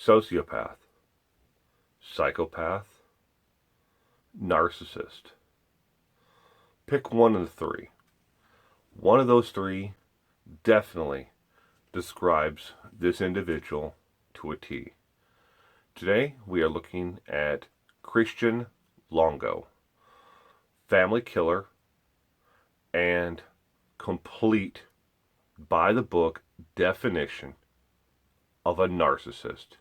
sociopath, psychopath, narcissist. Pick one of the three. One of those three definitely describes this individual to a T. Today we are looking at Christian Longo, family killer and complete by the book definition of a narcissist.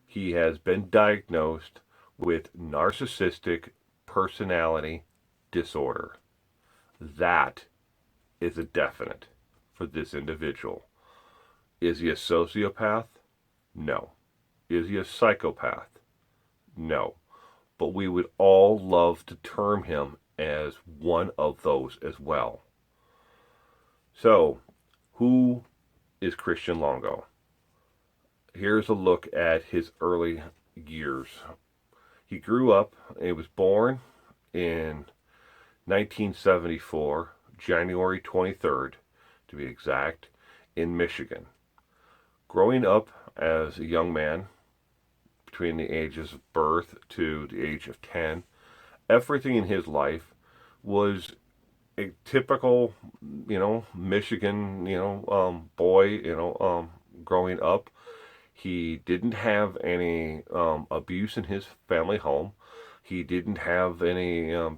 He has been diagnosed with narcissistic personality disorder. That is a definite for this individual. Is he a sociopath? No. Is he a psychopath? No. But we would all love to term him as one of those as well. So, who is Christian Longo? Here's a look at his early years. He grew up, he was born in 1974, January 23rd, to be exact, in Michigan. Growing up as a young man, between the ages of birth to the age of 10, everything in his life was a typical, Michigan, boy, growing up. He didn't have any abuse in his family home. He didn't have he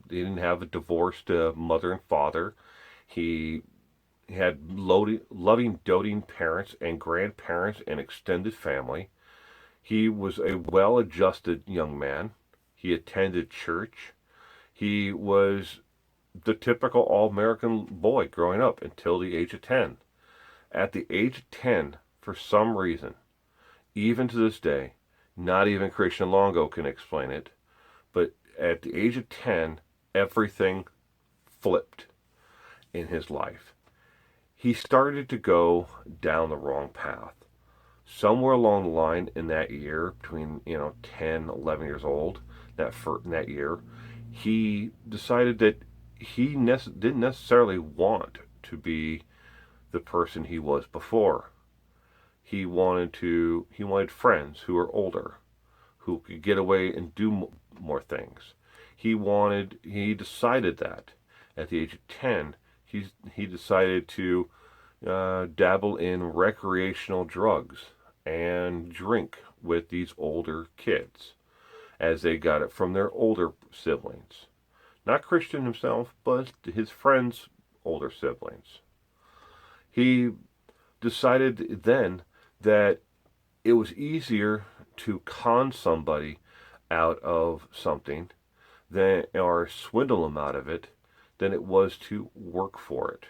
didn't have a divorced mother and father. He had loving, doting parents and grandparents and extended family. He was a well-adjusted young man. He attended church. He was the typical all-American boy growing up until the age of 10. At the age of 10, for some reason, even to this day, not even Christian Longo can explain it, but at the age of 10, everything flipped in his life. He started to go down the wrong path. Somewhere along the line in that year, between 10, 11 years old, that year, he decided that he didn't necessarily want to be the person he was before. He wanted friends who were older, who could get away and do more things. He decided that at the age of 10, he decided to dabble in recreational drugs and drink with these older kids as they got it from their older siblings. Not Christian himself, but his friends' older siblings. He decided then that it was easier to con somebody out of something or swindle them out of it than it was to work for it.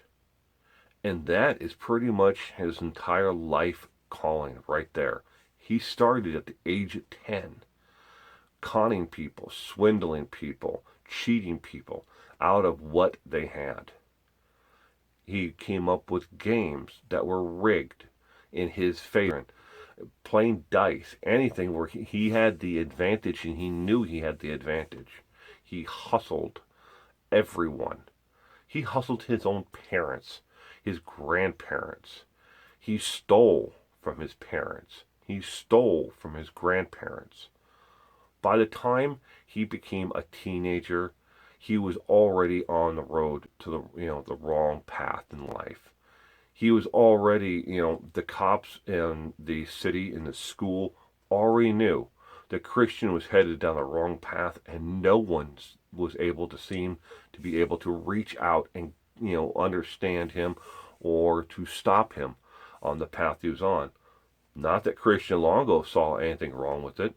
And that is pretty much his entire life calling right there. He started at the age of 10, conning people, swindling people, cheating people out of what they had. He came up with games that were rigged in his favor, playing dice, anything where he had the advantage and he knew he had the advantage. He hustled everyone. He hustled his own parents, his grandparents. He stole from his parents. He stole from his grandparents. By the time he became a teenager, he was already on the road to the wrong path in life. He was already, the cops in the city, in the school, already knew that Christian was headed down the wrong path, and no one was able to seem to be able to reach out and, understand him or to stop him on the path he was on. Not that Christian Longo saw anything wrong with it.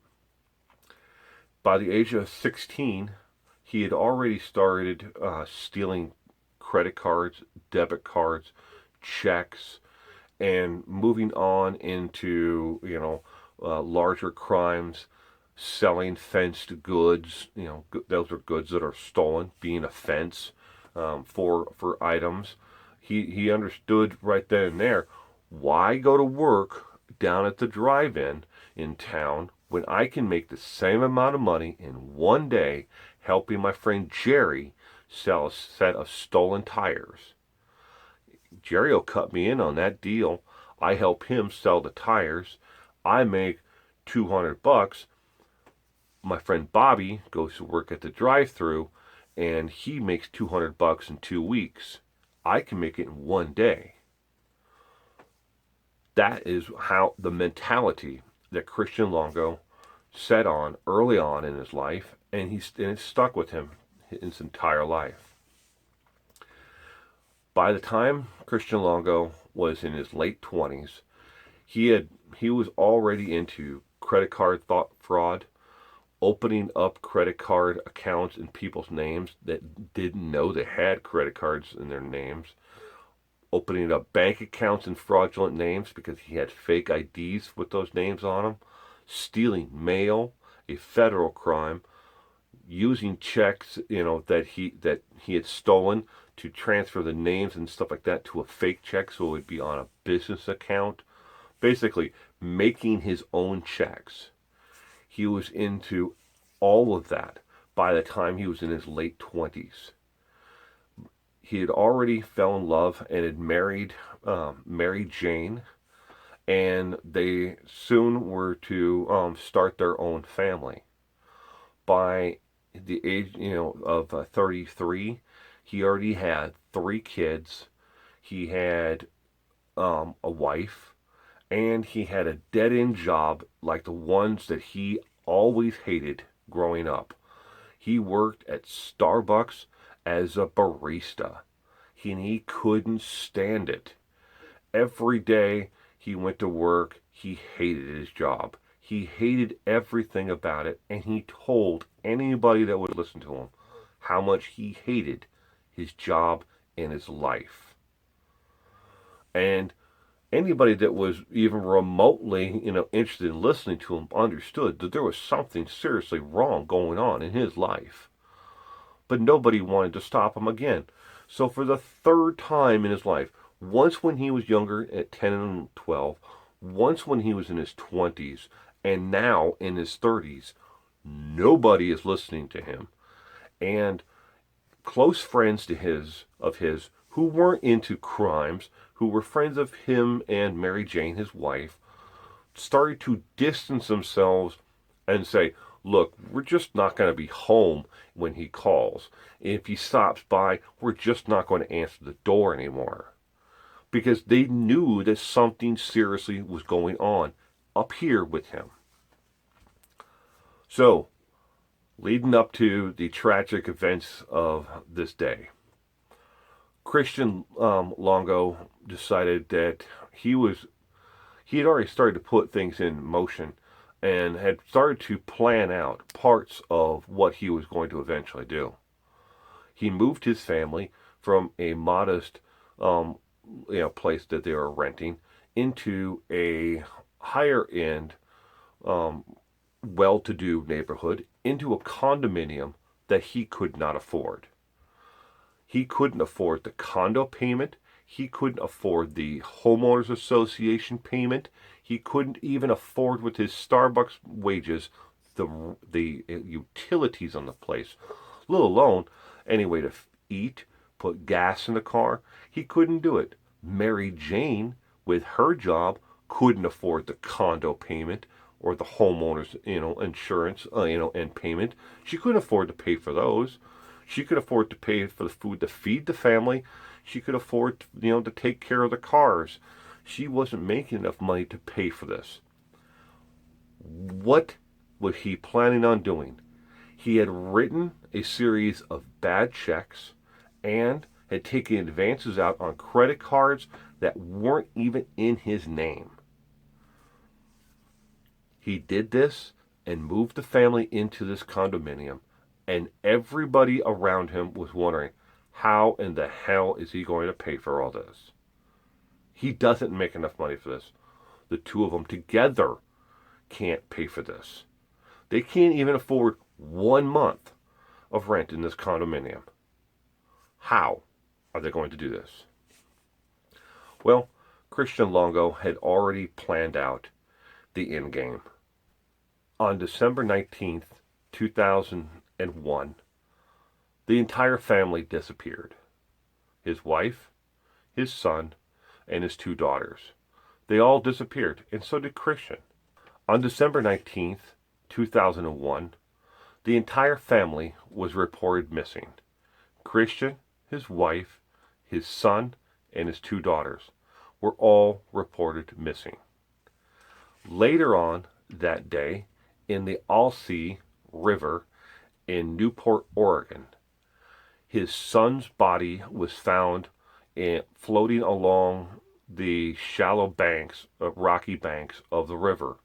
By the age of 16, he had already started stealing credit cards, debit cards, checks, and moving on into, larger crimes, selling fenced goods. Those are goods that are stolen, being a fence for items. He understood right then and there, why go to work down at the drive-in in town when I can make the same amount of money in one day helping my friend Jerry sell a set of stolen tires. Jerry will cut me in on that deal. I help him sell the tires. I make $200. My friend Bobby goes to work at the drive-through, and he makes $200 in 2 weeks. I can make it in one day. That is how the mentality that Christian Longo set on early on in his life, and it's stuck with him his entire life. By the time Christian Longo was in his late 20s, he was already into credit card fraud, opening up credit card accounts in people's names that didn't know they had credit cards in their names, opening up bank accounts in fraudulent names because he had fake IDs with those names on them, stealing mail, a federal crime, using checks, that he had stolen to transfer the names and stuff like that to a fake check so it would be on a business account. Basically, making his own checks. He was into all of that by the time he was in his late 20s. He had already fell in love and had married Mary Jane, and they soon were to start their own family. By the age, of 33, he already had 3 kids. He had a wife, and he had a dead-end job like the ones that he always hated growing up. He worked at Starbucks as a barista. He couldn't stand it. Every day he went to work, he hated his job. He hated everything about it, and he told anybody that would listen to him how much he hated his job and his life. And anybody that was even remotely, interested in listening to him understood that there was something seriously wrong going on in his life. But nobody wanted to stop him again. So for the 3rd time in his life, once when he was younger at 10 and 12, once when he was in his 20s, and now in his 30s, nobody is listening to him. And close friends of his who weren't into crimes, who were friends of him and Mary Jane, his wife, started to distance themselves and say, look, we're just not going to be home when he calls. If he stops by, we're just not going to answer the door anymore. Because they knew that something seriously was going on up here with him. So, leading up to the tragic events of this day, Christian Longo decided that he had already started to put things in motion and had started to plan out parts of what he was going to eventually do. He moved his family from a modest place that they were renting into a higher end well-to-do neighborhood, into a condominium that he could not afford. He couldn't afford the condo payment. He couldn't afford the homeowners association payment. He couldn't even afford, with his Starbucks wages, the utilities on the place, let alone any way to eat, put gas in the car. He couldn't do it. Mary Jane, with her job, couldn't afford the condo payment or the homeowners, insurance, and payment. She couldn't afford to pay for those. She could afford to pay for the food to feed the family. She could afford, to take care of the cars. She wasn't making enough money to pay for this. What was he planning on doing? He had written a series of bad checks and had taken advances out on credit cards that weren't even in his name. He did this and moved the family into this condominium, and everybody around him was wondering, how in the hell is he going to pay for all this? He doesn't make enough money for this. The two of them together can't pay for this. They can't even afford 1 month of rent in this condominium. How are they going to do this? Well, Christian Longo had already planned out the end game. On December 19th, 2001, the entire family disappeared. His wife, his son, and his 2 daughters. They all disappeared, and so did Christian. On December 19th, 2001, the entire family was reported missing. Christian, his wife, his son, and his two daughters were all reported missing. Later on that day, in the Alsea River in Newport, Oregon, his son's body was found floating along the shallow banks, rocky banks of the river.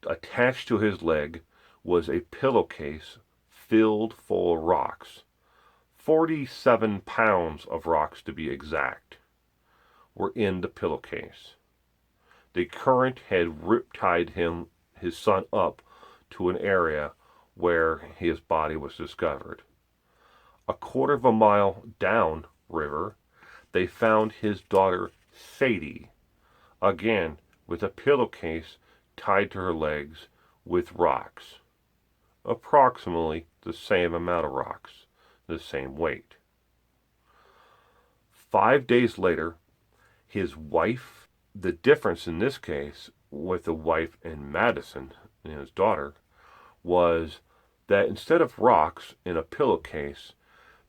Attached to his leg was a pillowcase filled full of rocks. 47 pounds of rocks, to be exact, were in the pillowcase. The current had riptide his son up to an area where his body was discovered. A quarter of a mile down river, they found his daughter Sadie, again with a pillowcase tied to her legs with rocks, approximately the same amount of rocks, the same weight. 5 days later, his wife, the difference in this case with the wife and Madison, and his daughter, was that instead of rocks in a pillowcase,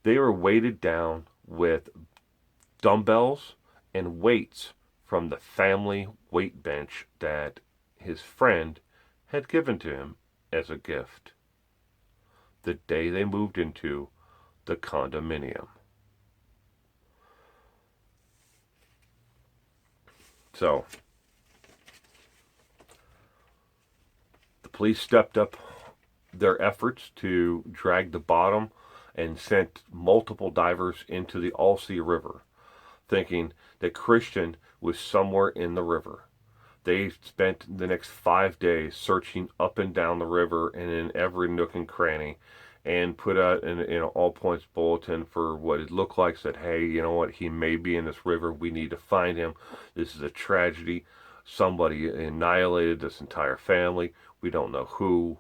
they were weighted down with dumbbells and weights from the family weight bench that his friend had given to him as a gift the day they moved into the condominium. So, the police stepped up their efforts to drag the bottom and sent multiple divers into the Alsea River, thinking that Christian was somewhere in the river. They spent the next 5 days searching up and down the river and in every nook and cranny, and put out an all points bulletin for what it looked like. Said, hey, you know what? He may be in this river. We need to find him. This is a tragedy. Somebody annihilated this entire family. We don't know who.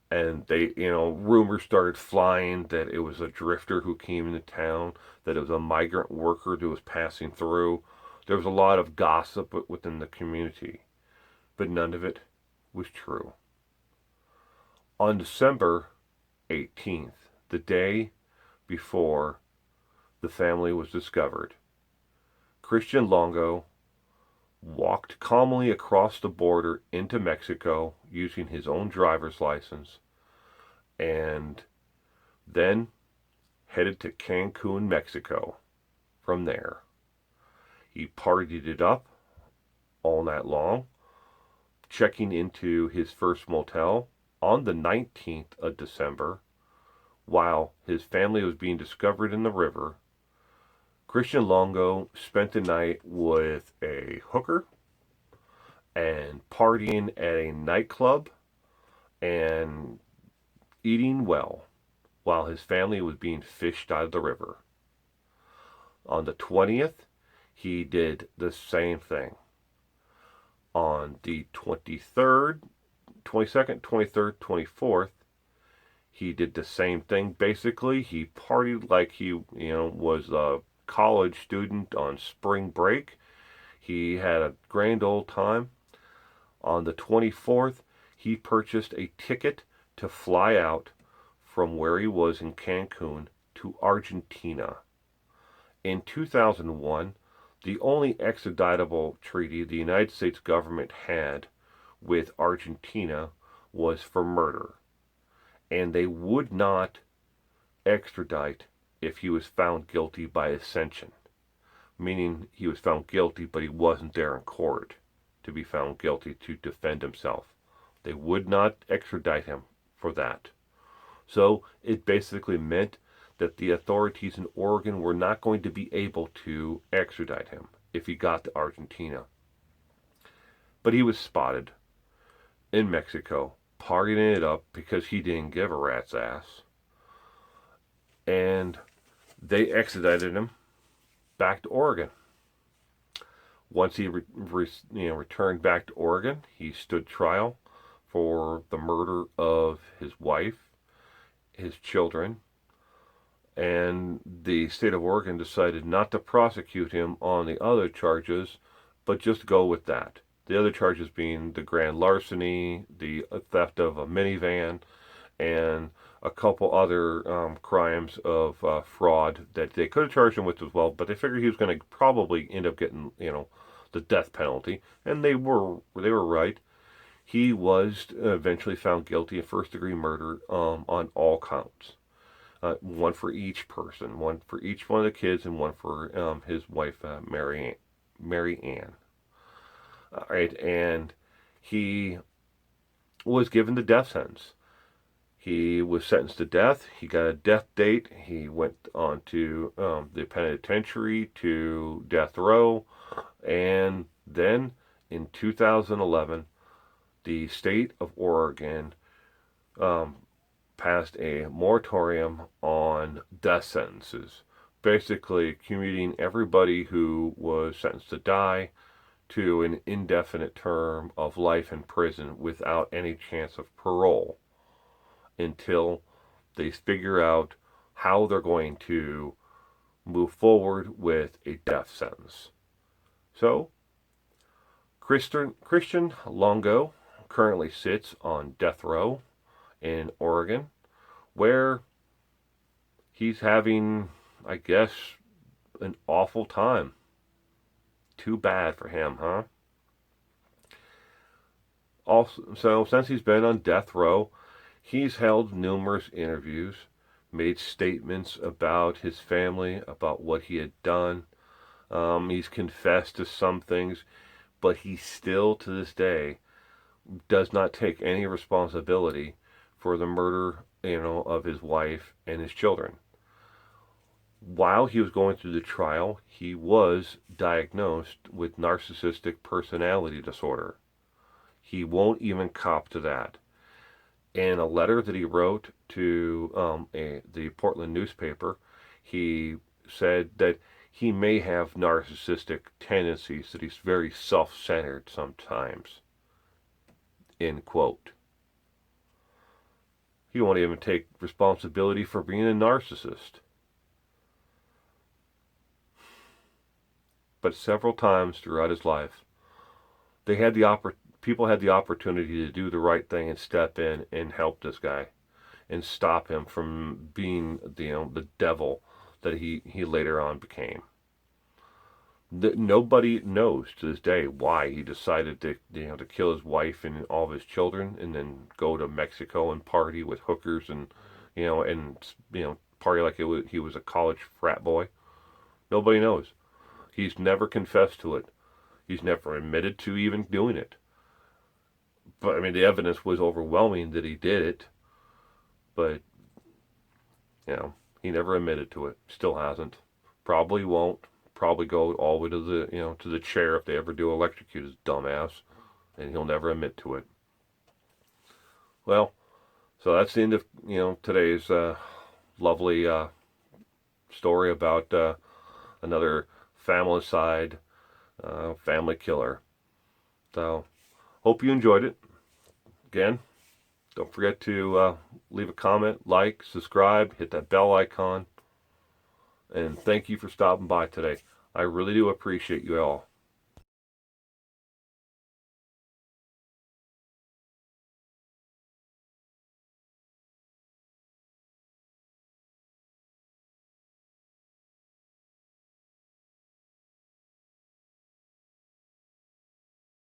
And rumors started flying that it was a drifter who came into town, that it was a migrant worker who was passing through. There was a lot of gossip within the community, but none of it was true. On December 18th, the day before the family was discovered, Christian Longo walked calmly across the border into Mexico using his own driver's license, and then headed to Cancun, Mexico. From there, he partied it up all night long, checking into his first motel on the 19th of December while his family was being discovered in the river. Christian Longo spent the night with a hooker and partying at a nightclub and eating well while his family was being fished out of the river. On the 20th, he did the same thing. On the 23rd, 22nd, 23rd, 24th, he did the same thing. Basically, he partied like he was a college student on spring break. He had a grand old time. On the 24th, he purchased a ticket to fly out from where he was in Cancun to Argentina. In 2001, the only extraditable treaty the United States government had with Argentina was for murder, and they would not extradite if he was found guilty by ascension, meaning he was found guilty but he wasn't there in court to be found guilty to defend himself. They would not extradite him for that. So it basically meant that the authorities in Oregon were not going to be able to extradite him if he got to Argentina. But he was spotted in Mexico, partying it up because he didn't give a rat's ass. And they extradited him back to Oregon. Once he returned back to Oregon, he stood trial for the murder of his wife, his children, and the state of Oregon decided not to prosecute him on the other charges, but just go with that. The other charges being the grand larceny, the theft of a minivan, and a couple other crimes of fraud that they could have charged him with as well, but they figured he was going to probably end up getting, the death penalty, and they were right. He was eventually found guilty of first-degree murder on all counts. One for each person, one for each one of the kids, and one for his wife, Mary Ann. All right, and he was given the death sentence. He was sentenced to death. He got a death date. He went on to the penitentiary, to death row, and then in 2011, the state of Oregon um, passed a moratorium on death sentences, basically commuting everybody who was sentenced to die to an indefinite term of life in prison without any chance of parole until they figure out how they're going to move forward with a death sentence. So, Christian Longo currently sits on death row in Oregon, where he's having, I guess, an awful time. Too bad for him, huh? Also, so since he's been on death row, he's held numerous interviews, made statements about his family, about what he had done. He's confessed to some things, but he still, to this day, does not take any responsibility for the murder, of his wife and his children. While he was going through the trial, he was diagnosed with narcissistic personality disorder. He won't even cop to that. In a letter that he wrote to the Portland newspaper, he said that he may have narcissistic tendencies, that he's very self-centered sometimes. End quote. He won't even take responsibility for being a narcissist. But several times throughout his life, people had the opportunity to do the right thing and step in and help this guy and stop him from being the devil that he later on became. Nobody knows to this day why he decided to kill his wife and all of his children and then go to Mexico and party with hookers and party like he was a college frat boy. Nobody knows. He's never confessed to it. He's never admitted to even doing it. But I mean, the evidence was overwhelming that he did it. But he never admitted to it. Still hasn't. Probably won't. Probably go all the way to the chair if they ever do electrocute his dumbass, and he'll never admit to it. Well, so that's the end of today's lovely story about another family killer. So, hope you enjoyed it. Again, don't forget to leave a comment, like, subscribe, hit that bell icon. And thank you for stopping by today. I really do appreciate you all.